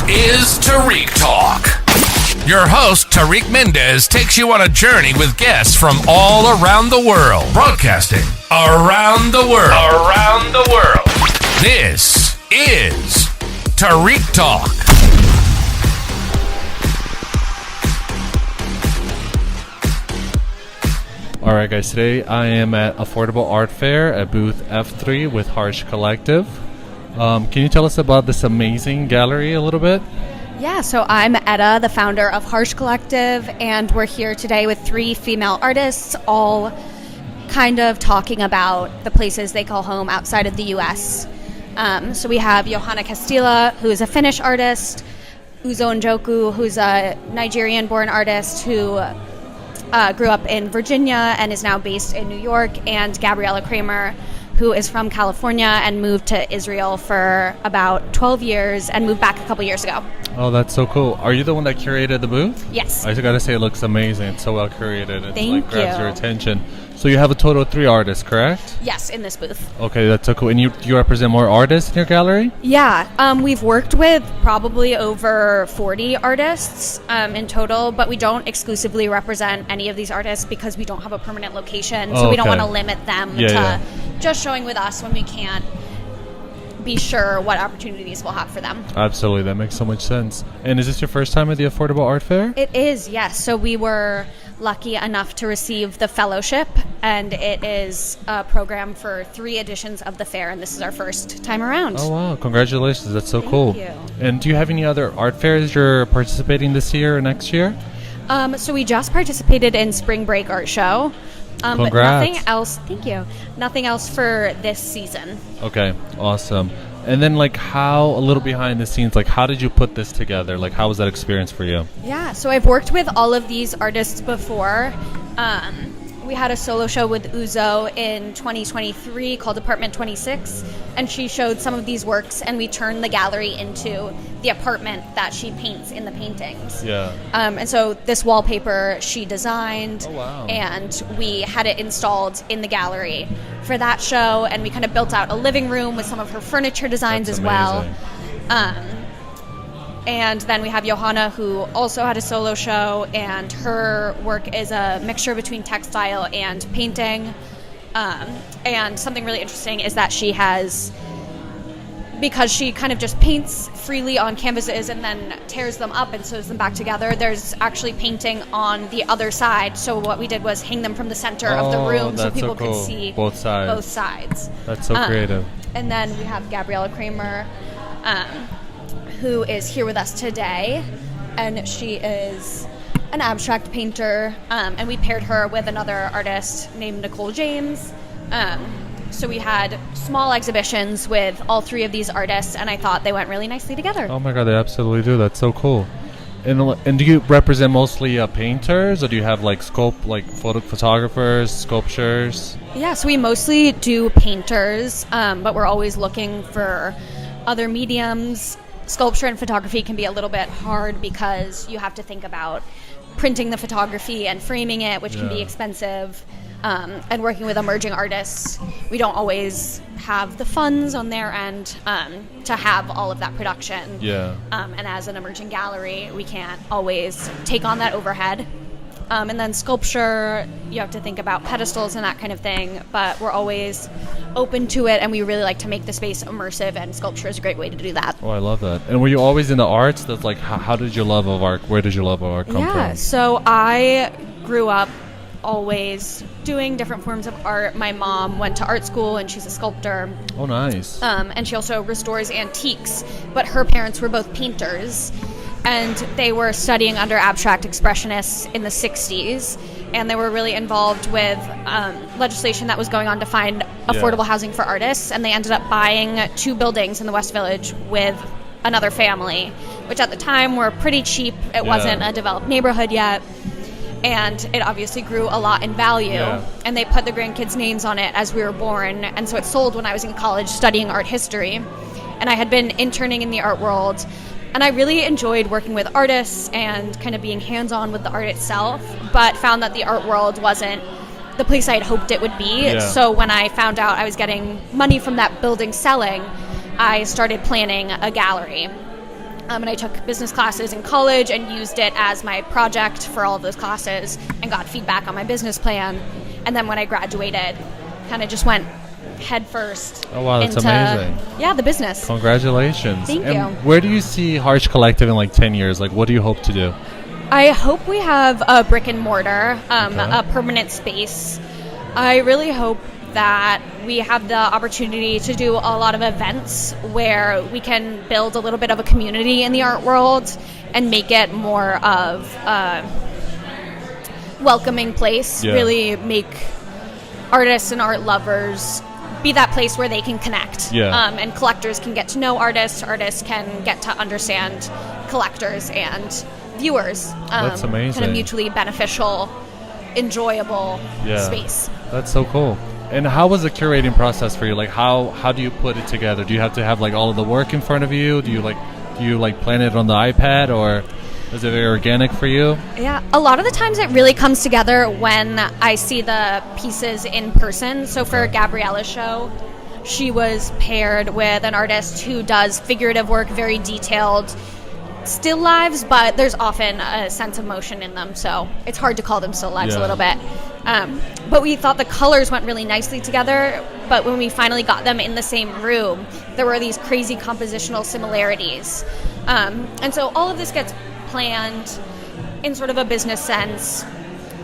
is Tarik Talk. Your host, Tarik Mendes, takes you on a journey with guests from all around the world. Broadcasting around the world. Around the world. This is Tarik Talk. Alright guys, today I am at Affordable Art Fair at booth F3 with Harsh Collective. Can you tell us about this amazing gallery a little bit? Yeah, so I'm Etta, the founder of Harsh Collective, and we're here today with 3 female artists, all kind of talking about the places they call home outside of the U.S. So we have Johanna Castilla, who is a Finnish artist, Uzo Njoku, who's a Nigerian-born artist who grew up in Virginia and is now based in New York, and Gabriella Kramer, who is from California and moved to Israel for about 12 years and moved back a couple years ago. Oh, that's so cool. Are you the one that curated the booth? Yes. I just gotta say it looks amazing. It's so well curated. It Thank grabs you. your attention. So you have a total of 3 artists, correct? Yes, in this booth. Okay, that's so cool. And you represent more artists in your gallery? Yeah, we've worked with probably over 40 artists in total, but we don't exclusively represent any of these artists because we don't have a permanent location, so we don't want to limit them to just showing with us when we can't be sure what opportunities we'll have for them. Absolutely, that makes so much sense. And is this your first time at the Affordable Art Fair? It is, yes. So we were lucky enough to receive the fellowship, and it is a program for 3 editions of the fair, and this is our first time around. Oh wow, congratulations, that's so cool. Thank you. And do you have any other art fairs you're participating this year or next year? So we just participated in Spring Break Art Show. But nothing else. Thank you. Nothing else for this season. Okay, awesome. And then, how a little behind the scenes, how did you put this together? How was that experience for you? Yeah, so I've worked with all of these artists before. We had a solo show with Uzo in 2023 called Apartment 26, and she showed some of these works, and we turned the gallery into the apartment that she paints in the paintings. Yeah. And so this wallpaper she designed, oh, wow. and we had it installed in the gallery for that show, and we kind of built out a living room with some of her furniture designs. That's as amazing. Well. And then we have Johanna, who also had a solo show, and her work is a mixture between textile and painting. And something really interesting is that she has, because she kind of just paints freely on canvases and then tears them up and sews them back together, there's actually painting on the other side. So what we did was hang them from the center of the room so people could see both sides. That's so creative. And then we have Gabriella Kramer, who is here with us today, and she is an abstract painter, and we paired her with another artist named Nicole James. So we had small exhibitions with all 3 of these artists, and I thought they went really nicely together. Oh my god, they absolutely do. That's so cool. And do you represent mostly painters, or do you have photographers, sculptures? Yeah, so we mostly do painters, but we're always looking for other mediums. Sculpture and photography can be a little bit hard because you have to think about printing the photography and framing it, which can be expensive. And working with emerging artists, we don't always have the funds on their end to have all of that production. Yeah. And as an emerging gallery, we can't always take on that overhead. And then sculpture, you have to think about pedestals and that kind of thing, but we're always open to it, and we really like to make the space immersive, and sculpture is a great way to do that. Oh, I love that. And were you always in the arts? That's how did your love of art, where did your love of art come from? Yeah, so I grew up always doing different forms of art. My mom went to art school, and she's a sculptor. Oh, nice. And she also restores antiques, but her parents were both painters, and they were studying under abstract expressionists in the 60s, and they were really involved with legislation that was going on to find affordable housing for artists, and they ended up buying 2 buildings in the West Village with another family, which at the time were pretty cheap. It wasn't a developed neighborhood yet, and it obviously grew a lot in value, and they put the grandkids' names on it as we were born, and so it sold when I was in college studying art history, and I had been interning in the art world. And I really enjoyed working with artists and kind of being hands-on with the art itself, but found that the art world wasn't the place I had hoped it would be. Yeah. So when I found out I was getting money from that building selling, I started planning a gallery. And I took business classes in college and used it as my project for all of those classes and got feedback on my business plan. And then when I graduated, kind of just went head first. Oh, wow, that's amazing. Yeah, the business. Congratulations. Thank and you. Where do you see Harsh Collective in like 10 years? Like, what do you hope to do? I hope we have a brick and mortar, Okay. a permanent space. I really hope that we have the opportunity to do a lot of events where we can build a little bit of a community in the art world and make it more of a welcoming place. Yeah. Really make artists and art lovers be that place where they can connect. Yeah. And collectors can get to know artists can get to understand collectors and viewers. That's amazing. Kind of mutually beneficial, enjoyable space. That's so cool. And how was the curating process for you? Like, how do you put it together? Do you have to have like all of the work in front of you? Do you plan it on the iPad, or is it very organic for you? Yeah, a lot of the times it really comes together when I see the pieces in person. So for Gabriella's show, she was paired with an artist who does figurative work, very detailed still lives, but there's often a sense of motion in them, so it's hard to call them still lives a little bit. But we thought the colors went really nicely together, but when we finally got them in the same room, there were these crazy compositional similarities. And so all of this gets planned in sort of a business sense.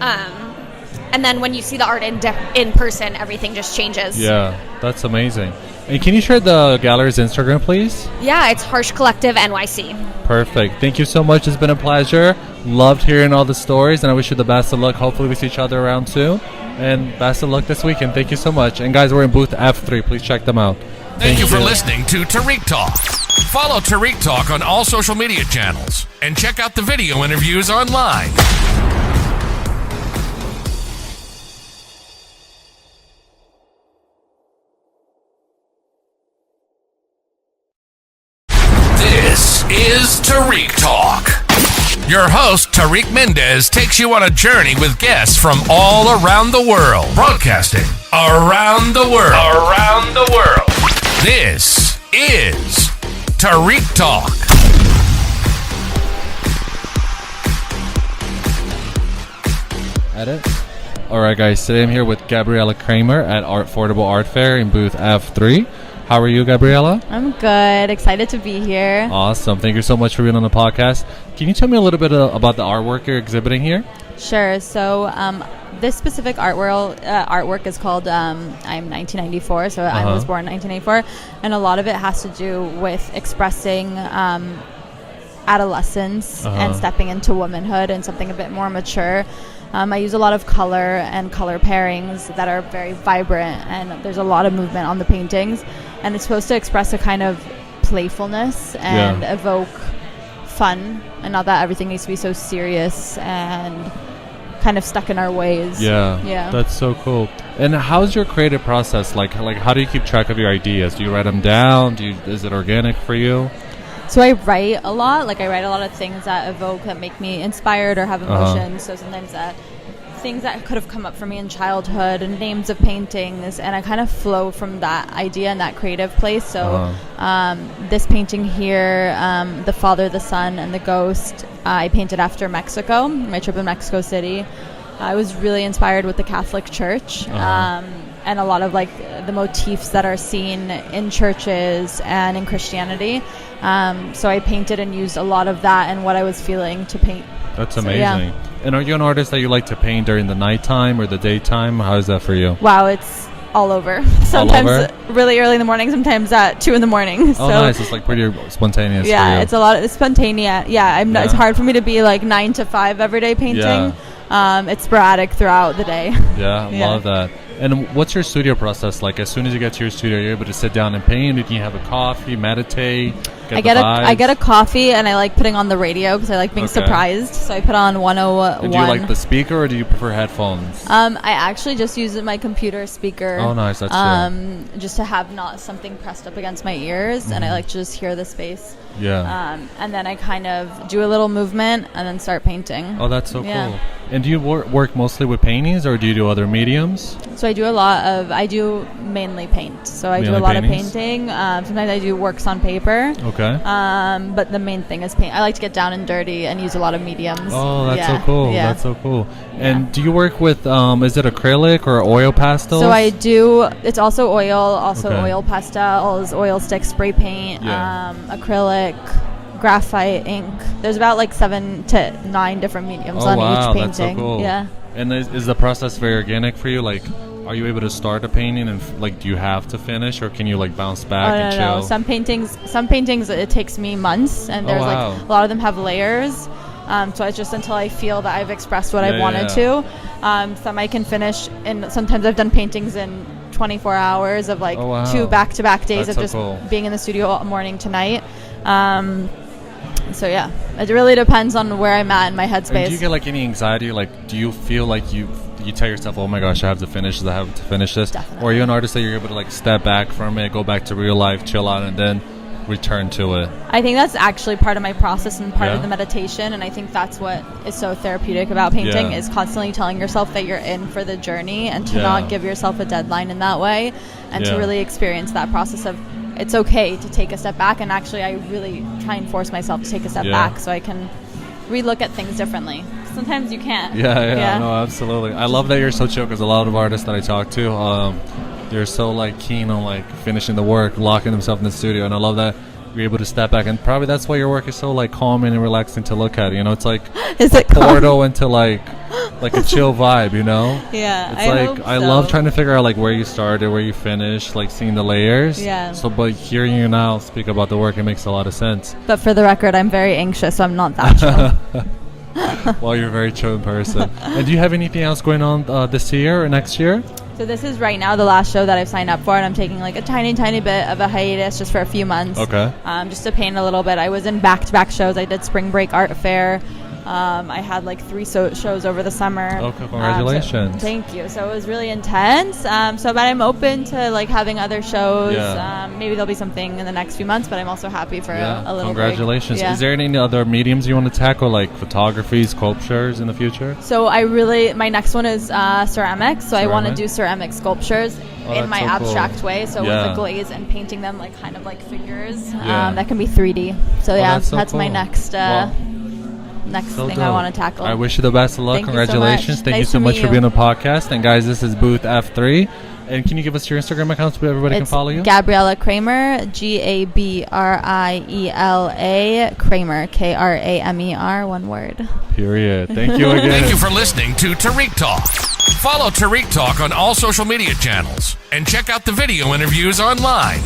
And then when you see the art in person, everything just changes. Yeah, that's amazing. And can you share the gallery's Instagram, please? Yeah, it's Harsh Collective NYC. Perfect. Thank you so much. It's been a pleasure. Loved hearing all the stories, and I wish you the best of luck. Hopefully we see each other around soon. And best of luck this weekend. Thank you so much. And guys, we're in booth F3. Please check them out. Thank you for listening to Tarik Talk. Follow Tarik Talk on all social media channels and check out the video interviews online. This is Tarik Talk. Your host, Tarik Mendes, takes you on a journey with guests from all around the world. Broadcasting around the world. Around the world. This is Tarik Talk. Edit. All right, guys. Today I'm here with Gabriella Kramer at Affordable Art Fair in booth F3. How are you, Gabriella? I'm good. Excited to be here. Awesome. Thank you so much for being on the podcast. Can you tell me a little bit about the artwork you're exhibiting here? Sure. So this specific artwork is called I'm 1994, so I was born in 1984, and a lot of it has to do with expressing adolescence and stepping into womanhood and something a bit more mature. I use a lot of color and color pairings that are very vibrant, and there's a lot of movement on the paintings, and it's supposed to express a kind of playfulness and evoke fun, and not that everything needs to be so serious and kind of stuck in our ways. Yeah. That's so cool. And how's your creative process? Like how do you keep track of your ideas? Do you write them down? Is it organic for you? So I write a lot. Like I write a lot of things that evoke, that make me inspired or have emotions. So sometimes things that could have come up for me in childhood and names of paintings, and I kind of flow from that idea and that creative place. So this painting here, the Father, the Son, and the Ghost, I painted after Mexico, my trip in Mexico City. I was really inspired with the Catholic Church. And a lot of like the motifs that are seen in churches and in Christianity. So I painted and used a lot of that and what I was feeling to paint. That's amazing. And are you an artist that you like to paint during the nighttime or the daytime? How is that for you? Wow, it's all over. Sometimes really early in the morning, sometimes at 2 a.m. Oh, nice. It's like pretty spontaneous for you. It's a lot. It's spontaneous. It's hard for me to be like 9 to 5 every day painting. It's sporadic throughout the day. Love that. And what's your studio process like? As soon as you get to your studio, you're able to sit down and paint? Do you have a coffee, meditate? I get a coffee, and I like putting on the radio because I like being surprised. So I put on 101. And do you like the speaker, or do you prefer headphones? I actually just use my computer speaker. Oh, nice. That's cool. Just to have not something pressed up against my ears, and I like to just hear the space. And then I kind of do a little movement and then start painting. Oh, that's so cool. And do you work mostly with paintings, or do you do other mediums? So I do mainly paint. So I do a lot of painting. Sometimes I do works on paper. Okay. But the main thing is paint. I like to get down and dirty and use a lot of mediums. Oh, that's Yeah. so cool. Yeah. That's so cool. And do you work with, is it acrylic or oil pastels? So I do. It's also oil, Okay. oil pastels, oil stick, spray paint, Yeah. acrylic, graphite, ink. There's about like 7 to 9 different mediums on each painting. That's so cool. Yeah. And is the process very organic for you? Like, are you able to start a painting and like, do you have to finish, or can you like bounce back and chill? No. Some paintings it takes me months, and there's wow. like a lot of them have layers. So it's just until I feel that I've expressed what I Yeah, wanted to. Some I can finish, and sometimes I've done paintings in 24 hours of like Oh, wow. 2 back-to-back days That's of so just cool. being in the studio all morning to night. So yeah, it really depends on where I'm at in my And headspace. do you get like any anxiety? Like, do you feel like you tell yourself, oh my gosh, I have to finish this? Definitely. Or are you an artist that you're able to like step back from it, go back to real life, chill out, and then return to it? I think that's actually part of my process and part Yeah. of the meditation, and I think that's what is so therapeutic about painting, Yeah. is constantly telling yourself that you're in for the journey, and to Yeah. not give yourself a deadline in that way, and Yeah. to really experience that process of it's okay to take a step back. And actually I really try and force myself to take a step Yeah. back so I can relook at things differently. Sometimes you can't. Yeah, no, absolutely. I love that you're so chill, because a lot of artists that I talk to, they're so like keen on like finishing the work, locking themselves in the studio, and I love that you're able to step back, and probably that's why your work is so like calming and relaxing to look at. You know, it's like Is it portal into like a chill vibe. You know, Yeah, it's I like hope I so. love trying to figure out like where you started, where you finished, like seeing the layers. Yeah. So, but hearing you now speak about the work, it makes a lot of sense. But for the record, I'm very anxious, so I'm not that chill. Well, you're a very chill person. And do you have anything else going on this year or next year? So this is right now the last show that I've signed up for, and I'm taking like a tiny bit of a hiatus just for a few months. Okay. Just to paint a little bit. I was in back-to-back shows. I did Spring Break Art Fair. I had like 3 shows over the summer. Okay, congratulations. So, thank you. So it was really intense. But I'm open to like having other shows. Yeah. Maybe there'll be something in the next few months, but I'm also happy for a little Congratulations. break. Yeah. Is there any other mediums you want to tackle, like photography, sculptures in the future? So my next one is ceramics. So I want to Ceramic? do ceramic sculptures Oh, in my that's so cool. abstract way. So Yeah. with a glaze and painting them like kind of like figures. Yeah. That can be 3D. So yeah, that's so that's my cool. next Wow. next So thing dope. I want to tackle. I wish you the best of luck. Thank you so Congratulations. much. Thank you Nice so to much meet for you. being on the podcast. And guys, this is Booth F3. And can you give us your Instagram account so everybody can It's follow you? Gabriella Kramer, Gabriela Kramer, Kramer, one word. Period. Thank you again. Thank you for listening to Tarik Talk. Follow Tarik Talk on all social media channels and check out the video interviews online.